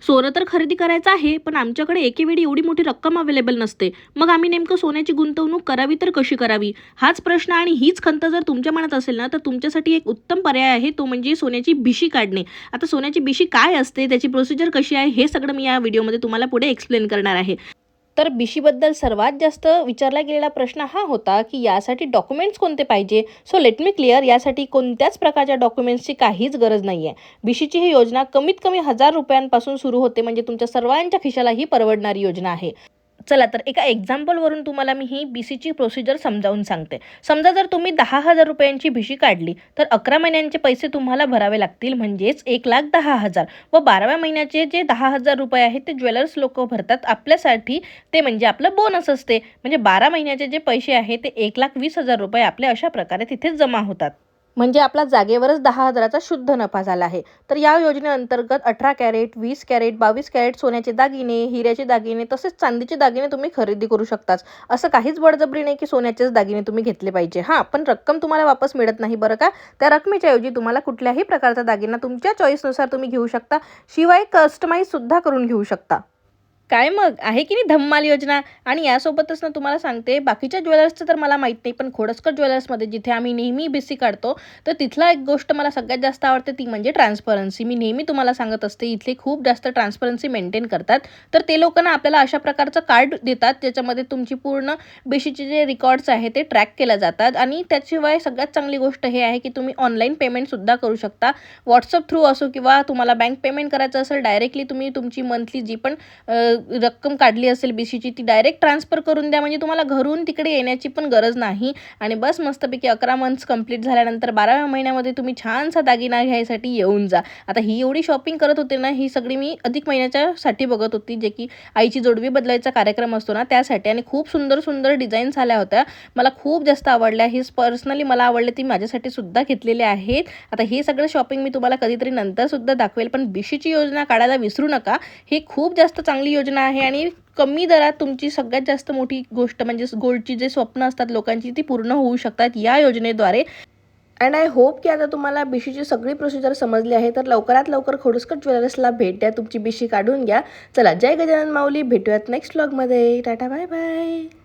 सोनं तर खरेदी करायचं आहे, पण आमच्याकडे एकेवेळी एवढी मोठी रक्कम अवेलेबल नसते. मग आम्ही नेमकं सोन्याची गुंतवणूक करावी तर कशी करावी? हाच प्रश्न आणि हीच खंत जर तुमच्या मनात असेल ना, तर तुमच्यासाठी एक उत्तम पर्याय आहे, तो म्हणजे सोन्याची बिशी काढणे. आता सोन्याची बिशी काय असते, त्याची प्रोसिजर कशी आहे, हे सगळं मी या व्हिडिओमध्ये तुम्हाला पुढे एक्सप्लेन करणार आहे. तर बिशीबद्दल सर्वात जास्त विचारला गेलेला प्रश्न हा होता, की यासाठी डॉक्युमेंट्स कोणते पाहिजे? सो लेट मी क्लिअर, यासाठी कोणत्याच प्रकारच्या डॉक्युमेंट्सची काहीच गरज नाही आहे. बिशीची ही योजना कमीत कमी ₹1000 सुरू होते, म्हणजे तुमच्या सर्वांच्या खिशाला ही परवडणारी योजना आहे. चला तर एका एक्झाम्पलवरून तुम्हाला मी ही बीसीची प्रोसिजर समजावून सांगते. समजा जर तुम्ही ₹10,000ची भिशी काढली, तर 11 महिन्यांचे पैसे तुम्हाला भरावे लागतील, म्हणजेच 1,10,000 व 12व्या महिन्याचे जे ₹10,000 आहेत ते ज्वेलर्स लोकं भरतात आपल्यासाठी. ते म्हणजे आपलं बोनस असते. म्हणजे 12 महिन्याचे जे पैसे आहेत ते ₹1,20,000 आपले अशा प्रकारे तिथे जमा होतात. म्हणजे आपला जागेवरच 10,000चा शुद्ध नफा झाला आहे. तर या योजनेअंतर्गत 18 कॅरेट, 20 कॅरेट, 22 कॅरेट सोन्याचे दागिने, हिऱ्याचे दागिने तसेच चांदीचे दागिने तुम्ही खरेदी करू शकताच. असं काहीच बळजबरी नाही की सोन्याचेच दागिने तुम्ही घेतले पाहिजे. हां, पण रक्कम तुम्हाला वापस मिळत नाही बरं का. त्या रकमेच्या ऐवजी तुम्हाला कुठल्याही प्रकारचा दागिना तुमच्या चॉईसनुसार तुम्ही घेऊ शकता. शिवाय कस्टमाइजसुद्धा करून घेऊ शकता. काय मग आहे की नाही धम्माल योजना. आणि यासोबतच ना तुम्हाला सांगते, बाकीच्या ज्वेलर्सचं तर मला माहीत नाही, पण खोडसकर ज्वेलर्समध्ये जिथे आम्ही नेहमी बिसी काढतो, तर तिथला एक गोष्ट मला सगळ्यात जास्त आवडते, ती म्हणजे ट्रान्सपरन्सी. मी नेहमी तुम्हाला सांगत असते, इथले खूप जास्त ट्रान्सपरन्सी मेंटेन करतात. तर ते लोक ना आपल्याला अशा प्रकारचं कार्ड देतात, ज्याच्यामध्ये तुमची पूर्ण बिशीचे जे रेकॉर्ड्स आहे ते ट्रॅक केल्या जातात. आणि त्याशिवाय सगळ्यात चांगली गोष्ट हे आहे की तुम्ही ऑनलाईन पेमेंटसुद्धा करू शकता. व्हॉट्सअप थ्रू असो किंवा तुम्हाला बँक पेमेंट करायचं असेल, डायरेक्टली तुम्ही तुमची मंथली जी पण रक्कम काढली असेल बीसीची ती डायरेक्ट ट्रान्सफर करून द्या, म्हणजे तुम्हाला घरून तिकडे येण्याची पण गरज नाही. आणि बस मस्तपैकी 11 मंथ्स कंप्लीट झाल्यानंतर 12व्या महिन्यामध्ये तुम्ही छानसा दागिना घ्यायसाठी येऊन जा. आता ही एवढी शॉपिंग करत होते ना, ही सगळी मी अधिक महिन्याच्यासाठी बघत होती, जे की आईची जोडवी बदलायचा कार्यक्रम असतो ना त्यासाठी. आणि खूप सुंदर सुंदर डिझाईन्स आल्या होत्या, मला खूप जास्त आवडल्या. ही पर्सनली मला आवडले, ती माझ्यासाठी सुद्धा घेतलेले आहेत. आता हे सगळं शॉपिंग मी तुम्हाला कधीतरी नंतर सुद्धा दाखवेल, पण बीशीची योजना काढायला विसरू नका. ही खूप जास्त चांगली योजना आहे आणि कमी दरात तुमची सगळ्यात जास्त मोठी गोष्ट म्हणजे गोल्डची जे स्वप्न असतात लोकांची ती पूर्ण होऊ शकतात या योजनेद्वारे. अँड आय होप की आता तुम्हाला बिशीची सगळी प्रोसिजर समजली आहे. तर लवकरात लवकर खोडसकर ज्वेलर्सला भेट द्या, तुमची बिशी काढून घ्या. चला, जय गजानन माऊली. भेटूयात नेक्स्ट व्लॉगमध्ये. Tata, bye bye.